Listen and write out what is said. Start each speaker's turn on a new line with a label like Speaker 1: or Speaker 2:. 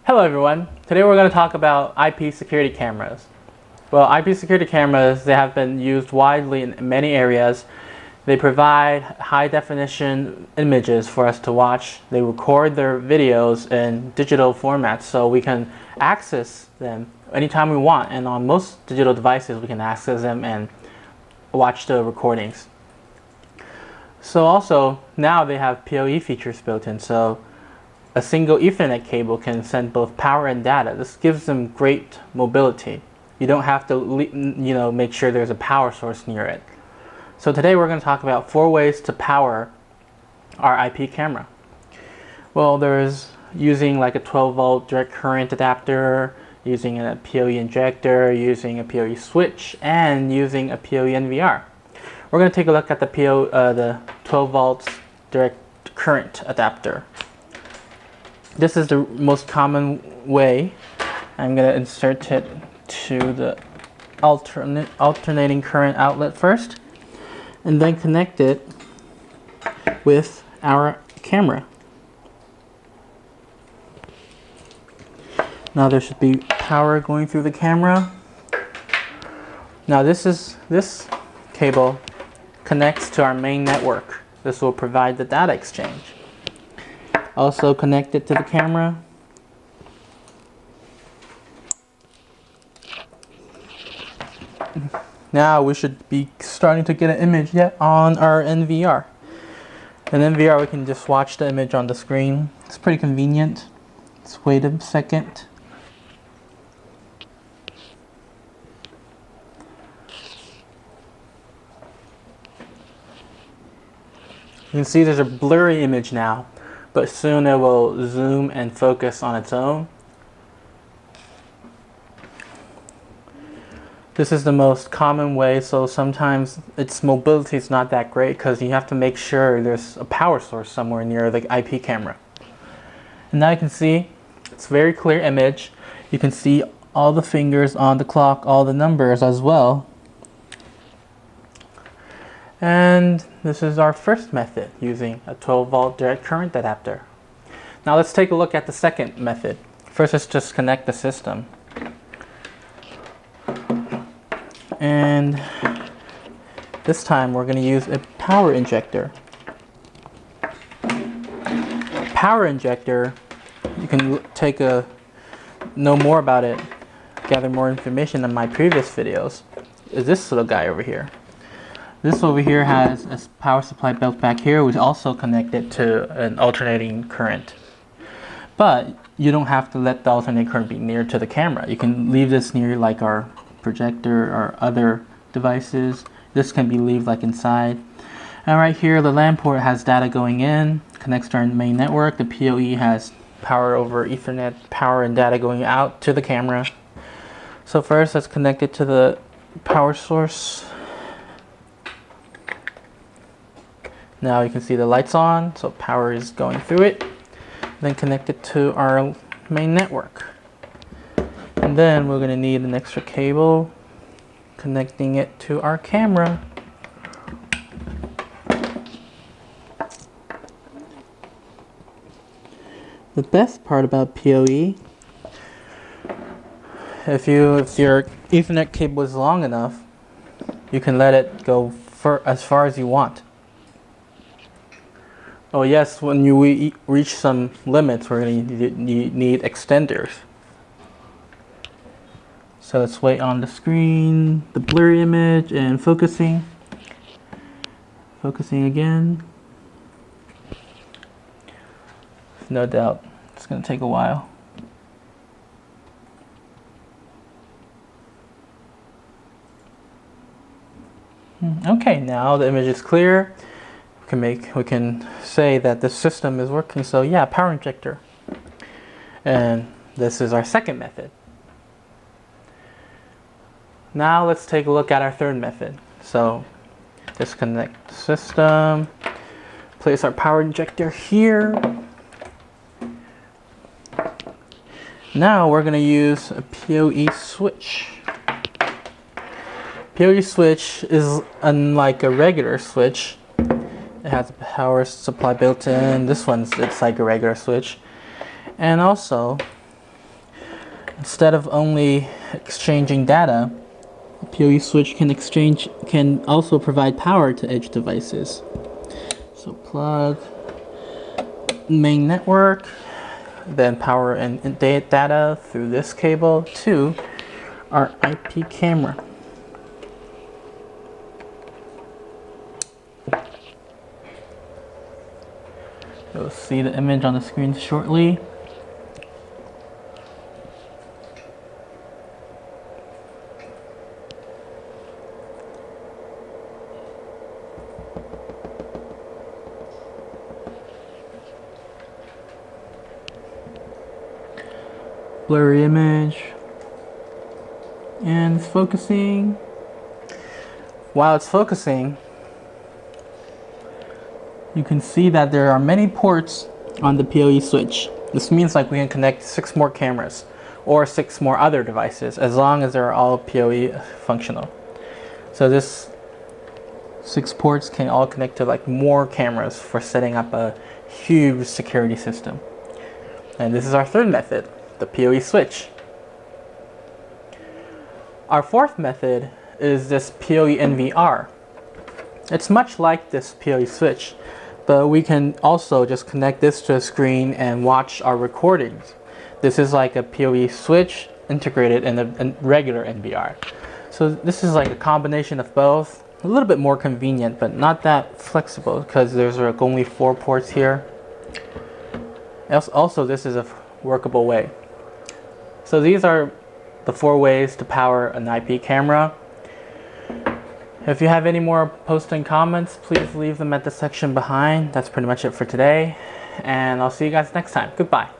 Speaker 1: Hello everyone. Today we're going to talk about IP security cameras. Well, IP security cameras, they have been used widely in many areas. They provide high definition images for us to watch. They record their videos in digital formats so we can access them anytime we want, and on most digital devices we can access them and watch the recordings. So also now they have PoE features built in, so a single Ethernet cable can send both power and data. This gives them great mobility. You don't have to, make sure there's a power source near it. So today we're going to talk about 4 ways to power our IP camera. Well, there's using like a 12-volt direct current adapter, using a PoE Injector, using a PoE Switch, and using a PoE NVR. We're going to take a look at the 12-volt direct current adapter. This is the most common way. I'm going to insert it to the alternating current outlet first, and then connect it with our camera. Now there should be power going through the camera. Now this cable connects to our main network. This will provide the data exchange. Also connect it to the camera. Now we should be starting to get an image on our NVR. In NVR we can just watch the image on the screen. It's pretty convenient. Let's wait a second. You can see there's a blurry image now, but soon it will zoom and focus on its own. This is the most common way, so sometimes its mobility is not that great because you have to make sure there's a power source somewhere near the IP camera. And now you can see it's a very clear image. You can see all the fingers on the clock, all the numbers as well. And this is our first method, using a 12-volt direct current adapter. Now let's take a look at the second method. First, let's just connect the system. And this time we're going to use a power injector. Power injector, you can know more about it, gather more information in my previous videos, is this little guy over here. This over here has a power supply built back here, which is also connected to an alternating current. But you don't have to let the alternating current be near to the camera. You can leave this near like our projector or other devices. This can be left like inside. And right here the LAN port has data going in, connects to our main network. The PoE has power over Ethernet, power and data going out to the camera. So first let's connect it to the power source. Now you can see the lights on, so power is going through it. Then connect it to our main network. And then we're going to need an extra cable, connecting it to our camera. The best part about PoE, if your Ethernet cable is long enough, you can let it go as far as you want. Oh yes, when you reach some limits, we're going to need extenders. So let's wait on the screen, the blurry image, and focusing. Focusing again. No doubt, it's going to take a while. Okay, now the image is clear. We can say that the system is working. So yeah, power injector. And this is our second method. Now let's take a look at our third method. So disconnect the system, place our power injector here. Now we're going to use a PoE switch. PoE switch is unlike a regular switch. It has a power supply built in. This it's like a regular switch. And also instead of only exchanging data, the PoE switch can also provide power to edge devices. So plug main network, then power and data through this cable to our IP camera. You'll see the image on the screen shortly. Blurry image, and it's focusing. While it's focusing, you can see that there are many ports on the PoE switch. This means like we can connect 6 more cameras or 6 more other devices as long as they're all PoE functional. So this 6 ports can all connect to like more cameras for setting up a huge security system. And this is our third method, the PoE switch. Our fourth method is this PoE NVR. It's much like this PoE switch, but we can also just connect this to a screen and watch our recordings. This is like a PoE switch integrated in a regular NVR. So this is like a combination of both. A little bit more convenient, but not that flexible because there's like only 4 ports here. Also, this is a workable way. So these are the 4 ways to power an IP camera. If you have any more posts and comments, please leave them at the section behind. That's pretty much it for today, and I'll see you guys next time. Goodbye.